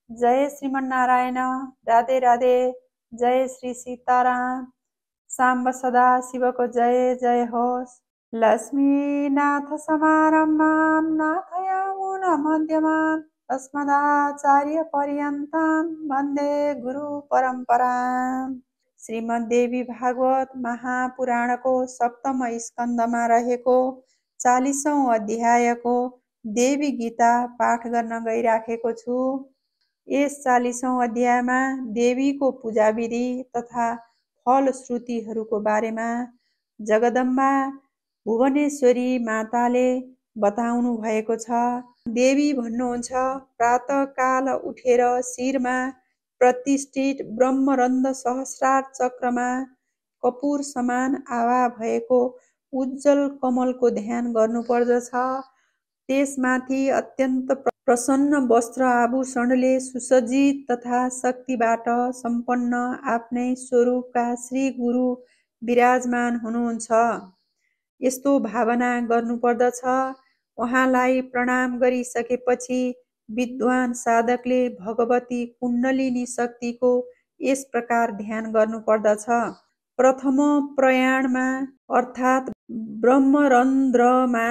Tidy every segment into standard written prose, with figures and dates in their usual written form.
जय श्रीमन्नारायण। राधे राधे। जय श्री सीताराम। सांब सदा शिवको जय जय होस्। लक्ष्मीनाथ समारम्भां नाथयामुन मध्यमाम् अस्मदाचार्य पर्यन्तां वन्दे गुरु परम्पराम्। श्रीमद्देवी भागवत महापुराणको सप्तम स्कन्धमा रहेको 40औं अध्यायको देवी गीता पाठ गर्न गइराखेको छु। यस 40औं अध्यायमा देवीको पूजाविधि तथा फलश्रुतिहरूको बारेमा जगदम्बा भुवनेश्वरी माताले बताउनु भएको छ। देवी भन्नुहुन्छ, प्रातःकाल उठेर शिरमा प्रतिष्ठित ब्रह्मरन्ध्र सहस्रार चक्रमा कपूर समान आभा भएको उज्जवल कमलको ध्यान गर्नुपर्दछ। त्यसमाथि अत्यन्त प्रसन्न वस्त्र आभूषणले सुसज्जित तथा शक्तिबाट सम्पन्न आफ्नै स्वरूपका श्री गुरु विराजमान हुनुहुन्छ, यस्तो भावना गर्नुपर्दछ। उहाँलाई प्रणाम गरिसकेपछि विद्वान साधकले भगवती कुण्डलिनी शक्तिको यस प्रकार ध्यान गर्नुपर्दछ। प्रथम प्रयाणमा अर्थात् ब्रह्मरन्ध्रमा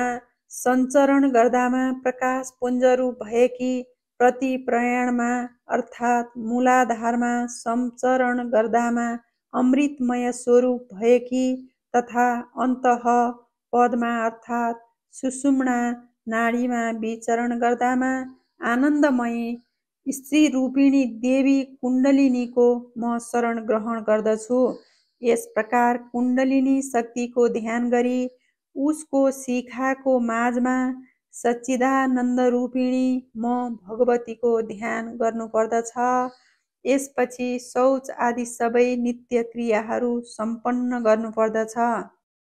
सञ्चरण गर्दामा प्रकाश पुञ्जरूप भएकी, प्रति प्रयाणमा अर्थात् मूलाधारमा सञ्चरण गर्दामा अमृतमय स्वरूप भएकी तथा अन्तः पदमा अर्थात् सुषुम्ना नाडीमा विचरण गर्दामा आनन्दमयी स्त्री रूपिणी देवी कुण्डलिनीको म शरण ग्रहण गर्दछु। यस प्रकार कुण्डलिनी शक्तिको ध्यान गरी उसको शिखाको माझमा सच्चिदानन्द रूपिणी म भगवतीको ध्यान गर्नुपर्दछ। यसपछि शौच आदि सबै नित्य क्रियाहरू सम्पन्न गर्नुपर्दछ।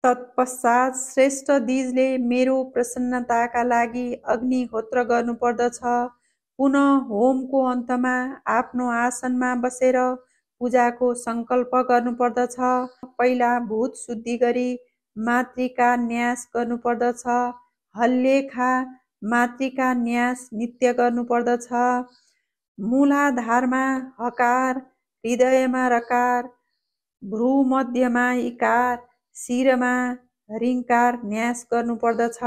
तत्पश्चात श्रेष्ठ दिजले मेरो प्रसन्नताका लागि अग्निहोत्र गर्नुपर्दछ। पुनः होमको अन्तमा आफ्नो आसनमा बसेर पूजाको सङ्कल्प गर्नुपर्दछ। पहिला भूत शुद्धि गरी मातृका न्यास गर्नुपर्दछ। हल्लेखा मातृका न्यास नित्य गर्नुपर्दछ। मूलाधारमा हकार, हृदयमा रकार, भ्रूमध्यमा इकार, शिरमा ऋकार न्यास गर्नुपर्दछ।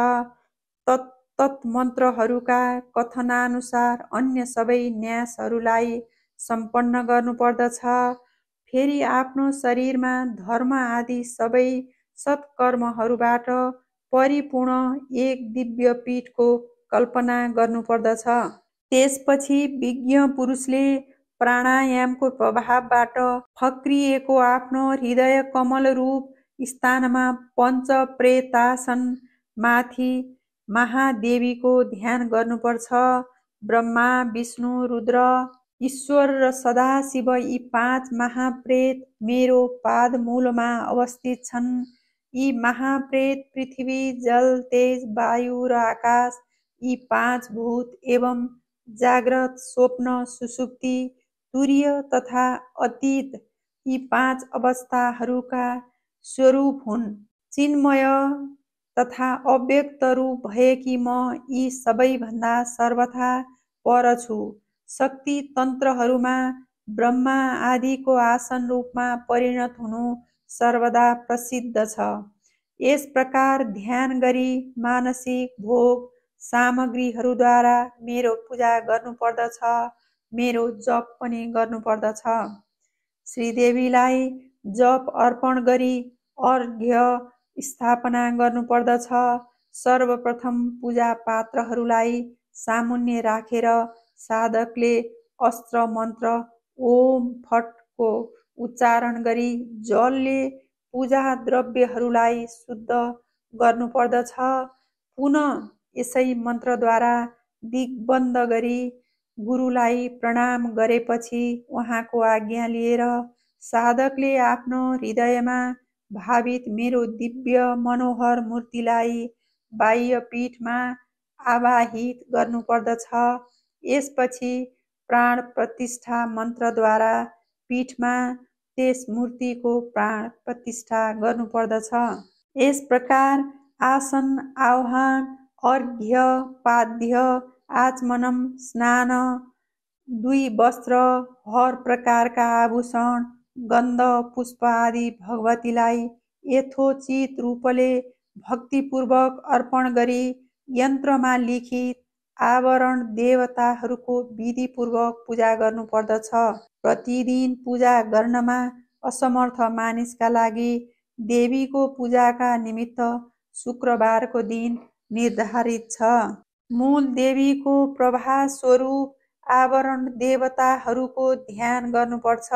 तत् मन्त्रहरूका कथनानुसार अन्य सबै न्यासहरूलाई सम्पन्न गर्नुपर्दछ। फेरि आफ्नो शरीरमा धर्म आदि सबै सत्कर्महरूबाट परिपूर्ण एक दिव्य पीठको कल्पना गर्नुपर्दछ। त्यसपछि विज्ञ पुरुषले प्राणायामको प्रभावबाट फक्रिएको आफ्नो हृदय कमल रूप स्थानमा पञ्चप्रेतासन माथि महादेवीको ध्यान गर्नुपर्छ। ब्रह्मा, विष्णु, रुद्र, ईश्वर र सदाशिव यी 5 महाप्रेत मेरो पादमूलमा अवस्थित छन्। यी महाप्रेत पृथ्वी, जल, तेज, वायु र आकाश, यी 5 भूत एवं जाग्रत, स्वप्न, सुषुप्ति, तुरीय तथा अतीत यी 5 अवस्थाहरूका स्वरूप हुन्। चिन्मय तथा अव्यक्त रूप भएकी म यी सबैभन्दा सर्वथा पर छु। शक्ति तन्त्रहरूमा ब्रह्मा आदिको आसन रूपमा परिणत हुनु सर्वदा प्रसिद्ध छ। यस प्रकार ध्यान गरी मानसिक भोग सामग्रीहरूद्वारा मेरो पूजा गर्नुपर्दछ। मेरो जप पनि गर्नुपर्दछ। श्रीदेवीलाई जप अर्पण गरी अर्घ्य स्थापना गर्नुपर्दछ। सर्वप्रथम पूजा पात्रहरूलाई सामुन्ने राखेर साधकले अस्त्र मन्त्र ओम फटको उच्चारण गरी जलले पूजा द्रव्यहरूलाई शुद्ध गर्नुपर्दछ। पुनः यसै मन्त्रद्वारा दिग्बन्ध गरी गुरुलाई प्रणाम गरेपछि उहाँको आज्ञा लिएर साधकले आफ्नो हृदयमा भावित मेरो दिव्य मनोहर मूर्तिलाई बाह्य पीठमा आवाहित गर्नुपर्दछ। यसपछि प्राण प्रतिष्ठा मन्त्रद्वारा पीठमा त्यस मूर्तिको प्राण प्रतिष्ठा गर्नुपर्दछ। यस प्रकार आसन, आह्वान, अर्घ्य, पाद्य, आचमनम, स्नान 2 वस्त्र, हर प्रकारका आभूषण, गन्ध, पुष्प आदि भगवतीलाई यथोचित रूपले भक्तिपूर्वक अर्पण गरी यन्त्रमा लिखित आवरण देवताहरूको विधिपूर्वक पूजा गर्नुपर्दछ। प्रतिदिन पूजा गर्नमा असमर्थ मानिसका लागि देवीको पूजाका निमित्त शुक्रबारको दिन निर्धारित छ। मूल देवीको प्रभाव स्वरूप आवरण देवताहरूको ध्यान गर्नुपर्छ।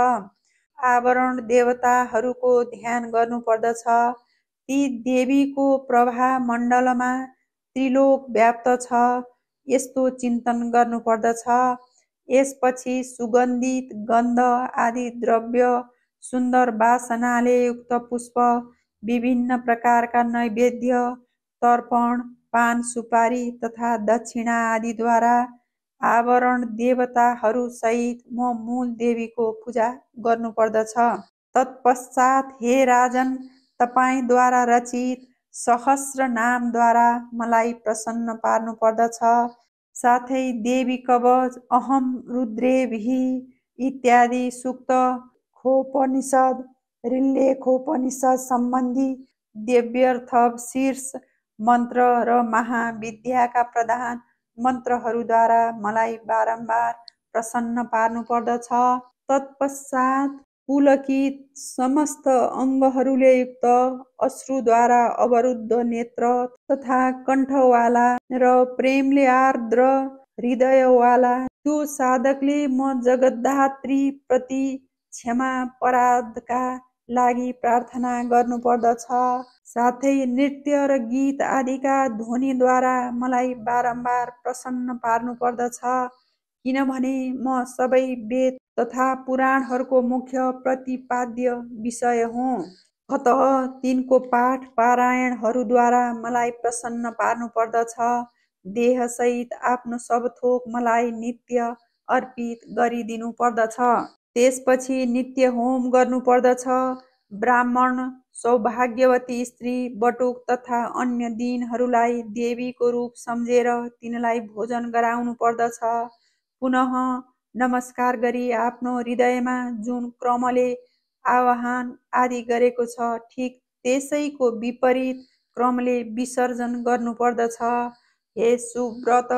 आवरण देवताहरूको ध्यान गर्नुपर्दछ। ती देवीको प्रभा मण्डलमा त्रिलोक व्याप्त छ, यस्तो चिन्तन गर्नुपर्दछ। यसपछि सुगन्धित गन्ध आदि द्रव्य, सुन्दर वासनाले युक्त पुष्प, विभिन्न प्रकारका नैवेद्य, तर्पण, पान सुपारी तथा दक्षिणा आदिद्वारा आवरण देवताहरू सहित म मूल देवीको पूजा गर्नुपर्दछ। तत्पश्चात हे राजन, तपाईँद्वारा रचित सहस्र नामद्वारा मलाई प्रसन्न पार्नुपर्दछ। साथै देवी कवच, अहम रुद्रेभिः इत्यादि सूक्त, खोपनिषद, ऋल्लेखोपनिषद सम्बन्धी दिव्यर्थ शीर्ष मन्त्र र महाविद्याका प्रधान मन्त्रहरूद्वारा मलाई बारम्बार प्रसन्न पार्नुपर्दछ। तत्पश्चात पुलकित समस्त अङ्गहरूले युक्त, अश्रुद्वारा अवरुद्ध नेत्र तथा कण्ठवाला र प्रेमले आर्द्र हृदयवाला त्यो साधकले म जगद्धात्री प्रति क्षमा अपराधका लागि प्रार्थना गर्नुपर्दछ। साथै नृत्य र गीत आदिका ध्वनिद्वारा मलाई बारम्बार प्रसन्न पार्नुपर्दछ, किनभने म सबै वेद तथा पुराणहरूको मुख्य प्रतिपाद्य विषय हुँ। अतः तिनको पाठ पारायणहरूद्वारा मलाई प्रसन्न पार्नुपर्दछ। देहसहित आफ्नो सब थोक मलाई नित्य अर्पित गरिदिनुपर्दछ। त्यसपछि नित्य होम गर्नुपर्दछ। ब्राह्मण, सौभाग्यवती स्त्री, बटुक तथा अन्य दीनहरूलाई देवीको रूप सम्झेर तिनलाई भोजन गराउनुपर्दछ। पुनः नमस्कार गरी आफ्नो हृदयमा जुन क्रमले आवाहन आदि गरेको छ, ठिक त्यसैको विपरीत क्रमले विसर्जन गर्नुपर्दछ। हे सुव्रत,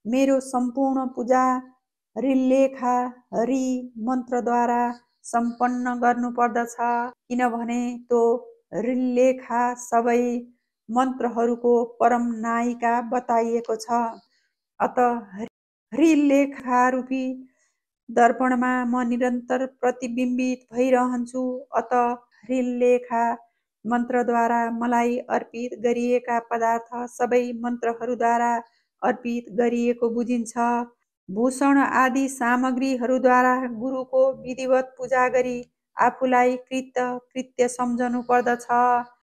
मेरो सम्पूर्ण पूजा ऋल्लेखा हरि मन्त्रद्वारा सम्पन्न गर्नुपर्दछ, किनभने त्यो ऋल्लेखा सबै मन्त्रहरूको परम नायिका बताइएको छ। अत ऋल्लेखारूपी दर्पणमा म निरन्तर प्रतिबिम्बित भइरहन्छु। अत ऋल्लेखा मन्त्रद्वारा मलाई अर्पित गरिएका पदार्थ सबै मन्त्रहरूद्वारा अर्पित गरिएको बुझिन्छ। भूषण आदि सामग्रीहरूद्वारा गुरुको विधिवत पूजा गरी आफूलाई कृत्य सम्झनु पर्दछ।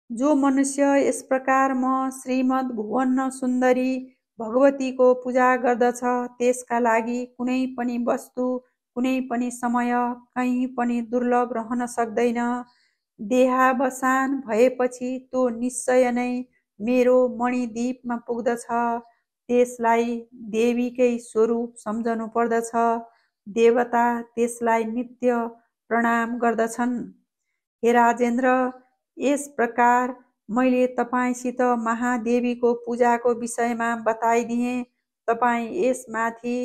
जो मनुष्य यस प्रकार म श्रीमद् भुवन सुन्दरी भगवतीको पूजा गर्दछ, त्यसका लागि कुनै पनि वस्तु, कुनै पनि समय, कहीँ पनि दुर्लभ रहन सक्दैन। देहावसान भएपछि त्यो निश्चय नै मेरो मणिद्वीपमा पुग्दछ। त्यसलाई देवीकै स्वरूप सम्झनु पर्दछ। देवता त्यसलाई नित्य प्रणाम गर्दछन्। हे राजेन्द्र, यस प्रकार मैले तपाईँसित महादेवीको पूजाको विषयमा बताइदिएँ। तपाईँ यसमाथि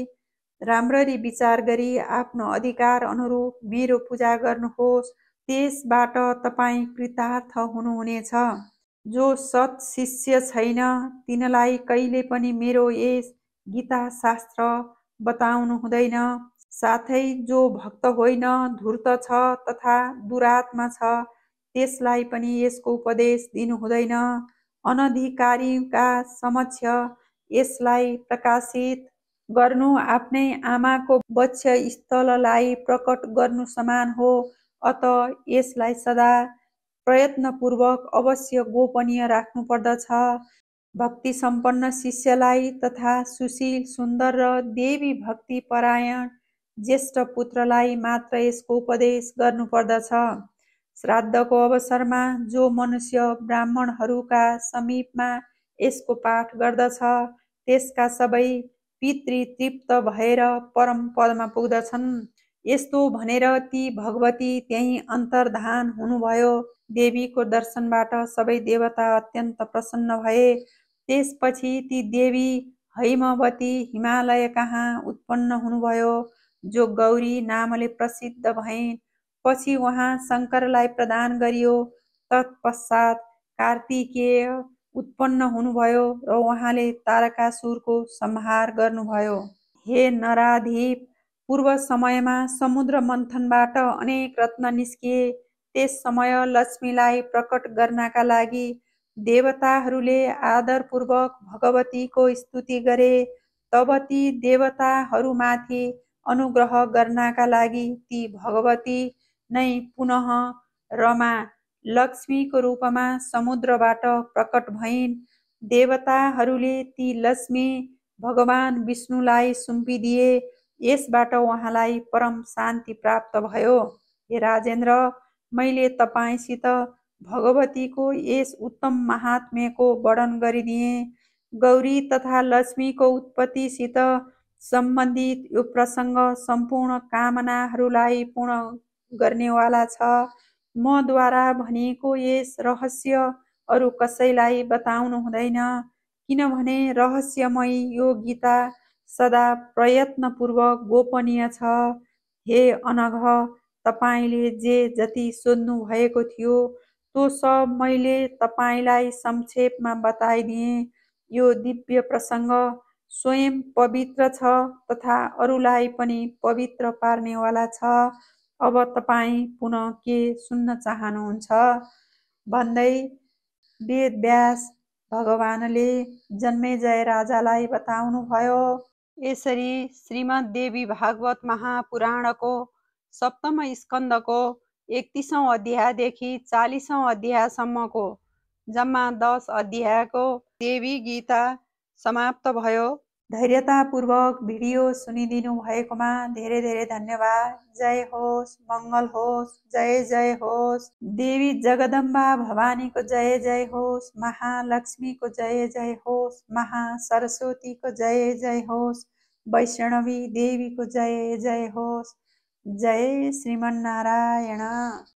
राम्ररी विचार गरी आफ्नो अधिकार अनुरूप मेरो पूजा गर्नुहोस्। त्यसबाट तपाईँ कृतार्थ हुनुहुनेछ। जो सत् शिष्य छैन, तिनलाई कहिले पनि मेरो यस गीता शास्त्र बताउनु हुँदैन। साथै जो भक्त होइन, धूर्त छ तथा दुरात्मा छ, त्यसलाई पनि यसको उपदेश दिनु हुँदैन। अनधिकारीका समक्ष यसलाई प्रकाशित गर्नु आफ्नै आमाको वक्षस्थललाई प्रकट गर्नु समान हो। अत यसलाई सदा प्रयत्नपूर्वक अवश्य गोपनीय राख्नुपर्दछ। भक्ति सम्पन्न शिष्यलाई तथा सुशील, सुन्दर र देवी भक्ति परायण ज्येष्ठ पुत्रलाई मात्र यसको उपदेश गर्नुपर्दछ। श्राद्धको अवसरमा जो मनुष्य ब्राह्मणहरूका समीपमा यसको पाठ गर्दछ, त्यसका सबै पितृतृप्त भएर परम पदमा पुग्दछन्। यस्तो भनेर ती भगवती त्यहीँ अन्तर्धान हुनुभयो। देवीको दर्शनबाट सबै देवता अत्यन्त प्रसन्न भए। त्यसपछि ती देवी हैमवती हिमालय कहाँ उत्पन्न हुनुभयो, जो गौरी नामले प्रसिद्ध भइन्। पछि उहाँ शङ्करलाई प्रदान गरियो। तत्पश्चात कार्तिकेय उत्पन्न हुनुभयो र उहाँले तारकासुरको संहार गर्नुभयो। हे नराधिप, पूर्व समयमा समुद्र मन्थनबाट अनेक रत्न निस्किए। त्यस समय लक्ष्मीलाई प्रकट गर्नका लागि देवताहरूले आदरपूर्वक भगवतीको स्तुति गरे। तब ती देवताहरूमाथि अनुग्रह गर्नका लागि ती भगवती नै पुनः रमा लक्ष्मीको रूपमा समुद्रबाट प्रकट भइन्। देवताहरूले ती लक्ष्मी भगवान विष्णुलाई सुम्पिदिए। यसबाट उहाँलाई परम शान्ति प्राप्त भयो। हे राजेन्द्र, मैले तपाईँसित भगवतीको यस उत्तम महात्म्यको वर्णन गरिदिएँ। गौरी तथा लक्ष्मीको उत्पत्तिसित सम्बन्धित यो प्रसङ्ग सम्पूर्ण कामनाहरूलाई पूर्ण गर्नेवाला छ। मद्वारा भनिएको यस रहस्य अरू कसैलाई बताउनु हुँदैन, किनभने रहस्यमयी यो गीता सदा प्रयत्नपूर्वक गोपनीय छ। हे अनघ, तपाईँले जे जति सोध्नु भएको थियो त्यो सब मैले तपाईँलाई संक्षेपमा बताइदिएँ। यो दिव्य प्रसङ्ग स्वयं पवित्र छ तथा अरूलाई पनि पवित्र पार्नेवाला छ। अब तपाईँ पुनः के सुन्न चाहनुहुन्छ भन्दै वेदव्यास भगवानले जन्मेजय राजालाई बताउनुभयो। यसरी श्रीमद्देवी भागवत महापुराणको सप्तम स्कन्धको 31औं अध्यायदेखि 40औं अध्यायसम्मको जम्मा 10 अध्यायको देवी गीता समाप्त भयो। धैर्यतापूर्वक भिडियो सुनिदिनु भएकोमा धेरै धेरै धन्यवाद। जय होस्, मङ्गल होस्, जय जय होस्। देवी जगदम्बा भवानीको जय जय होस्। महालक्ष्मीको जय जय होस्। महासरस्वतीको जय जय होस्। वैष्णवी देवीको जय जय होस्। जय श्रीमन्नारायण।